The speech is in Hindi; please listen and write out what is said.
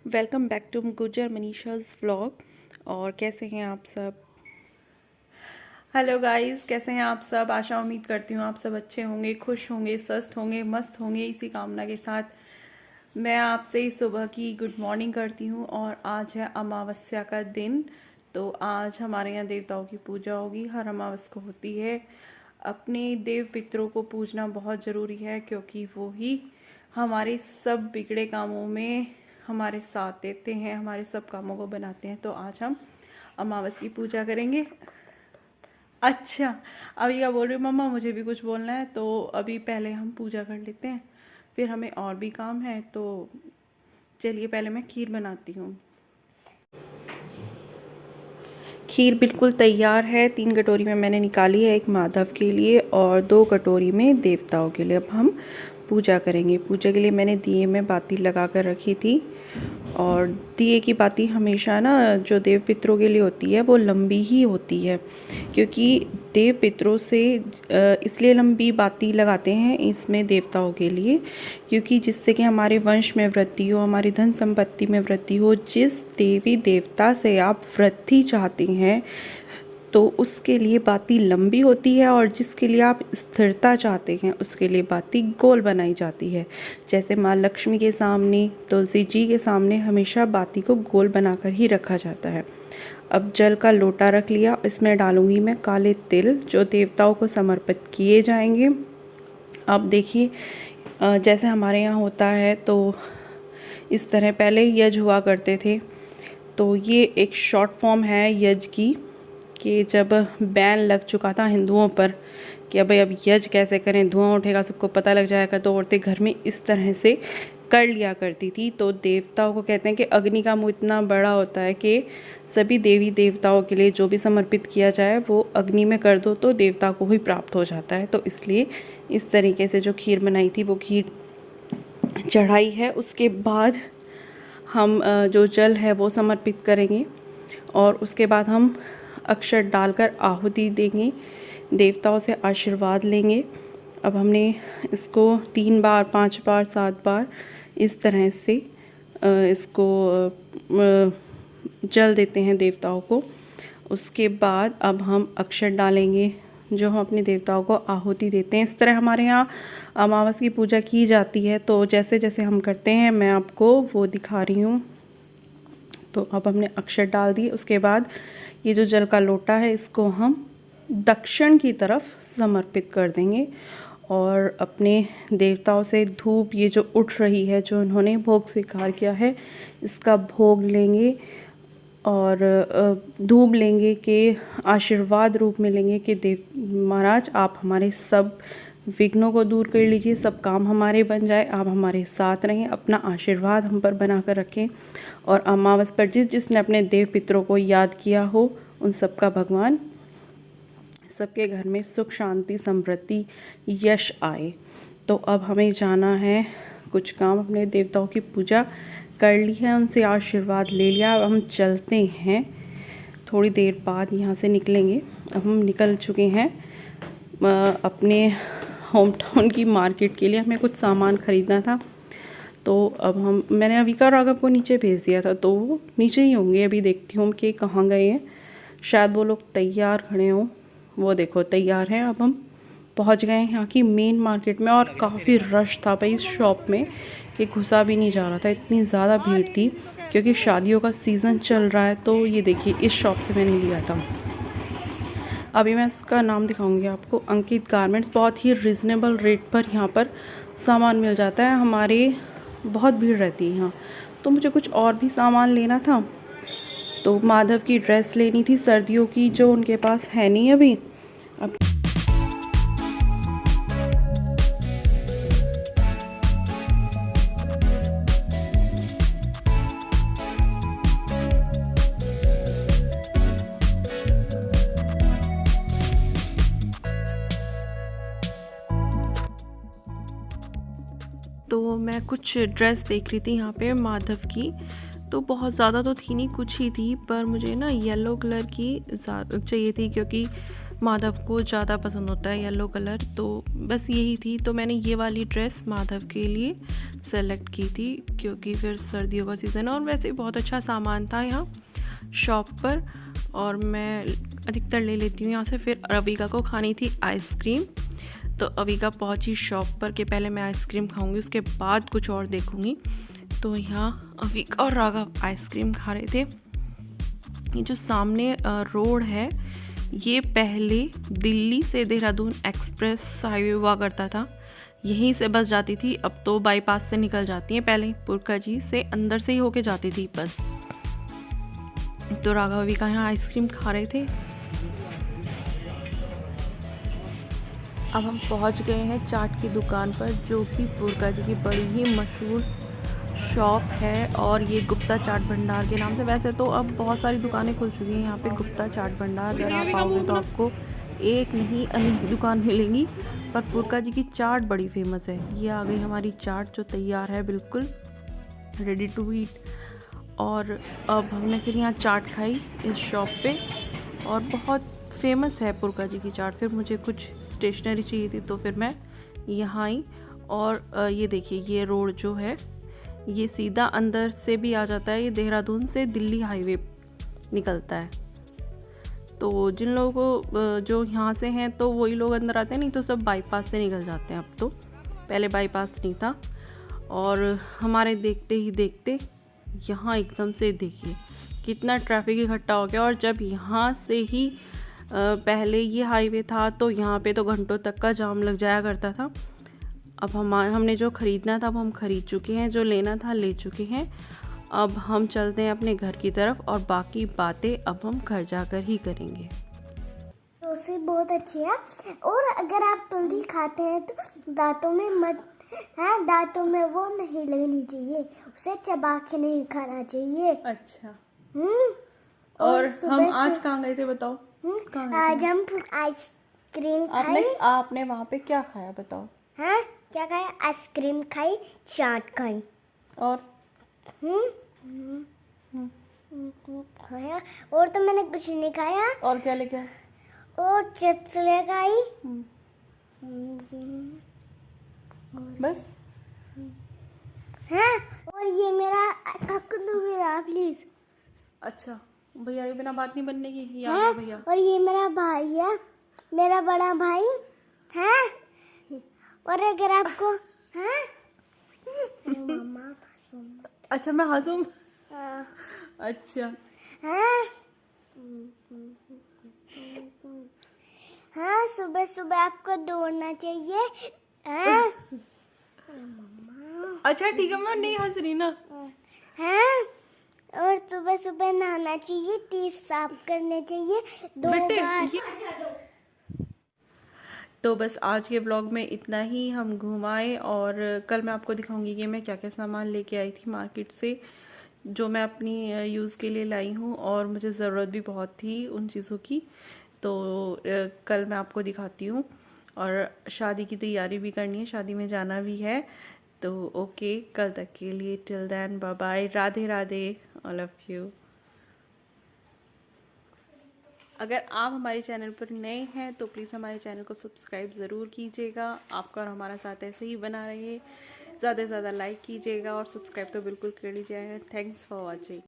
वेलकम बैक टू गुजर मनीषाज़ व्लॉग। और कैसे हैं आप सब? हेलो गाइस, कैसे हैं आप सब? आशा उम्मीद करती हूँ आप सब अच्छे होंगे, खुश होंगे, स्वस्थ होंगे, मस्त होंगे। इसी कामना के साथ मैं आपसे ही सुबह की गुड मॉर्निंग करती हूँ। और आज है अमावस्या का दिन, तो आज हमारे यहाँ देवताओं की पूजा होगी। हर अमावस्या को होती है। अपने देव पितरों को पूजना बहुत ज़रूरी है, क्योंकि वो ही हमारे सब बिगड़े कामों में हमारे साथ देते हैं, हमारे सब कामों को बनाते हैं। तो आज हम अमावस्या की पूजा करेंगे। अच्छा, अभी क्या बोल रही हूँ मम्मा? मुझे भी कुछ बोलना है, तो अभी पहले हम पूजा कर लेते हैं, फिर हमें और भी काम है। तो चलिए पहले मैं खीर बनाती हूँ। खीर बिल्कुल तैयार है। 3 कटोरी में मैंने निकाली है, एक माधव के लिए और 2 कटोरी में देवताओं के लिए। अब हम पूजा करेंगे। पूजा के लिए मैंने दिए में बाती लगा कर रखी थी। और दिए की बाती हमेशा ना जो देव पितरों के लिए होती है वो लंबी ही होती है, क्योंकि देव पितरों से इसलिए लंबी बाती लगाते हैं इसमें देवताओं के लिए, क्योंकि जिससे कि हमारे वंश में वृद्धि हो, हमारी धन संपत्ति में वृद्धि हो। जिस देवी देवता से आप वृद्धि चाहते हैं तो उसके लिए बाती लंबी होती है, और जिसके लिए आप स्थिरता चाहते हैं उसके लिए बाती गोल बनाई जाती है। जैसे माँ लक्ष्मी के सामने, तुलसी जी के सामने हमेशा बाती को गोल बनाकर ही रखा जाता है। अब जल का लोटा रख लिया, इसमें डालूंगी मैं काले तिल जो देवताओं को समर्पित किए जाएंगे। अब देखिए, जैसे हमारे यहाँ होता है तो इस तरह पहले यज्ञ हुआ करते थे। तो ये एक शॉर्ट फॉर्म है यज्ञ की, कि जब बैन लग चुका था हिंदुओं पर कि भाई अब यज्ञ कैसे करें, धुआं उठेगा, सबको पता लग जाएगा, तो औरतें घर में इस तरह से कर लिया करती थी। तो देवताओं को कहते हैं कि अग्नि का मुँह इतना बड़ा होता है कि सभी देवी देवताओं के लिए जो भी समर्पित किया जाए वो अग्नि में कर दो तो देवता को ही प्राप्त हो जाता है। तो इसलिए इस तरीके से जो खीर बनाई थी वो खीर चढ़ाई है। उसके बाद हम जो जल है वो समर्पित करेंगे, और उसके बाद हम अक्षर डालकर आहुति देंगे, देवताओं से आशीर्वाद लेंगे। अब हमने इसको 3 बार, 5 बार, 7 बार इस तरह से इसको जल देते हैं देवताओं को। उसके बाद अब हम अक्षर डालेंगे जो हम अपने देवताओं को आहुति देते हैं। इस तरह हमारे यहाँ अमावस्या की पूजा की जाती है। तो जैसे जैसे हम करते हैं मैं आपको वो दिखा रही हूँ। तो अब हमने अक्षर डाल दिए। उसके बाद ये जो जल का लोटा है इसको हम दक्षिण की तरफ समर्पित कर देंगे, और अपने देवताओं से धूप ये जो उठ रही है, जो उन्होंने भोग स्वीकार किया है, इसका भोग लेंगे और धूप लेंगे कि आशीर्वाद रूप में लेंगे कि देव महाराज आप हमारे सब विघ्नों को दूर कर लीजिए, सब काम हमारे बन जाए, आप हमारे साथ रहें, अपना आशीर्वाद हम पर बना कर रखें। और अमावस्या पर जिसने अपने देव पितरों को याद किया हो उन सबका भगवान सबके घर में सुख, शांति, समृद्धि, यश आए। तो अब हमें जाना है कुछ काम, अपने देवताओं की पूजा कर ली है, उनसे आशीर्वाद ले लिया। अब हम चलते हैं, थोड़ी देर बाद यहाँ से निकलेंगे। अब हम निकल चुके हैं अपने होम टाउन की मार्केट के लिए। हमें कुछ सामान ख़रीदना था, तो अब मैंने अविका और राघव को नीचे भेज दिया था, तो वो नीचे ही होंगे। अभी देखती हूँ कि कहाँ गए हैं। शायद वो लोग तैयार खड़े हों। वो देखो तैयार हैं। अब हम पहुँच गए हैं यहाँ की मेन मार्केट में, और काफ़ी रश था भाई इस शॉप में कि घुसा भी नहीं जा रहा था, इतनी ज़्यादा भीड़ थी, क्योंकि शादियों का सीज़न चल रहा है। तो ये देखिए इस शॉप से मैंने लिया था। अभी मैं इसका नाम दिखाऊंगी आपको, अंकित गारमेंट्स। बहुत ही रिजनेबल रेट पर यहाँ पर सामान मिल जाता है। हमारे बहुत भीड़ रहती है यहाँ, तो मुझे कुछ और भी सामान लेना था। तो माधव की ड्रेस लेनी थी सर्दियों की, जो उनके पास है नहीं अभी। अब तो मैं कुछ ड्रेस देख रही थी यहाँ पे माधव की, तो बहुत ज़्यादा तो थी नहीं, कुछ ही थी, पर मुझे ना येलो कलर की चाहिए थी, क्योंकि माधव को ज़्यादा पसंद होता है येलो कलर, तो बस यही थी। तो मैंने ये वाली ड्रेस माधव के लिए सेलेक्ट की थी क्योंकि फिर सर्दियों का सीज़न है और वैसे बहुत अच्छा सामान था यहाँ शॉप पर, और मैं अधिकतर ले लेती हूँ यहाँ से। फिर अविका को खानी थी आइसक्रीम, तो अविका पहुँची शॉप पर कि पहले मैं आइसक्रीम खाऊंगी उसके बाद कुछ और देखूंगी। तो यहाँ अविका और राघव आइसक्रीम खा रहे थे। ये जो सामने रोड है ये पहले दिल्ली से देहरादून एक्सप्रेस हाईवे हुआ करता था, यहीं से बस जाती थी। अब तो बाईपास से निकल जाती है, पहले पुरकाजी से अंदर से ही होके जाती थी बस। तो राघव अविका यहाँ आइसक्रीम खा रहे थे। अब हम पहुँच गए हैं चाट की दुकान पर, जो कि पुरकाजी की बड़ी ही मशहूर शॉप है और ये गुप्ता चाट भंडार के नाम से। वैसे तो अब बहुत सारी दुकानें खुल चुकी हैं यहाँ पे गुप्ता चाट भंडार। अगर आप आओगे तो आपको एक नहीं अनेक दुकान मिलेंगी, पर पुरकाजी की चाट बड़ी फेमस है। ये आ गई हमारी चाट जो तैयार है बिल्कुल रेडी टू ईट। और अब हमने फिर यहाँ चाट खाई इस शॉप पे, और बहुत फेमस है पुरकाजी की चाट। फिर मुझे कुछ स्टेशनरी चाहिए थी तो फिर मैं यहाँ आई। और ये देखिए ये रोड जो है ये सीधा अंदर से भी आ जाता है, ये देहरादून से दिल्ली हाईवे निकलता है। तो जिन लोगों को जो यहाँ से हैं तो वही लोग अंदर आते हैं, नहीं तो सब बाईपास से निकल जाते हैं। अब तो पहले बाईपास नहीं था। और हमारे देखते ही देखते यहाँ एकदम से देखिए कितना ट्रैफिक इकट्ठा हो गया। और जब यहाँ से ही पहले ये हाईवे था तो यहाँ पे तो घंटों तक का जाम लग जाया करता था। अब हमने जो ख़रीदना था वो हम ख़रीद चुके हैं, जो लेना था ले चुके हैं। अब हम चलते हैं अपने घर की तरफ और बाकी बातें अब हम घर जाकर ही करेंगे। तुलसी बहुत अच्छी है, और अगर आप तुलसी खाते हैं तो दांतों में मत दांतों में वो नहीं लगनी चाहिए, उसे चबा के नहीं खाना चाहिए। अच्छा। और हम आज कहाँ गए थे बताओ? आज हम आइसक्रीम खाई। आपने वहाँ पे क्या खाया बताओ? हाँ क्या खाया? आइसक्रीम खाई, चाट खाई और खाया, और तो मैंने कुछ नहीं खाया। और क्या लेके आए? और चिप्स लेके आई। बस? हाँ, और ये मेरा कद्दू मेरा प्लीज। अच्छा, भैया के बिना बात नहीं बनने की। हाँ, भैया। और ये मेरा भाई है, मेरा बड़ा भाई है। और अगर आपको मम्मा अच्छा मैं हंसूं? हाँ। अच्छा हाँ, हाँ सुबह सुबह आपको दौड़ना चाहिए। हाँ। अच्छा ठीक है, मैं नहीं हंस रही ना। हाँ, और सुबह सुबह नहाना चाहिए, टीथ साफ करने चाहिए 2 बार। तो बस आज के ब्लॉग में इतना ही हम घुमाए, और कल मैं आपको दिखाऊंगी कि मैं क्या क्या सामान लेके आई थी मार्केट से, जो मैं अपनी यूज़ के लिए लाई हूँ और मुझे ज़रूरत भी बहुत थी उन चीज़ों की। तो कल मैं आपको दिखाती हूँ। और शादी की तैयारी भी करनी है, शादी में जाना भी है। तो ओके, कल तक के लिए till then bye bye, Radhe Radhe, all of you. अगर आप हमारे चैनल पर नए हैं तो प्लीज़ हमारे चैनल को सब्सक्राइब ज़रूर कीजिएगा। आपका और हमारा साथ ऐसे ही बना रहे, ज़्यादा से ज़्यादा लाइक कीजिएगा और सब्सक्राइब तो बिल्कुल कर लीजिएगा। Thanks for watching.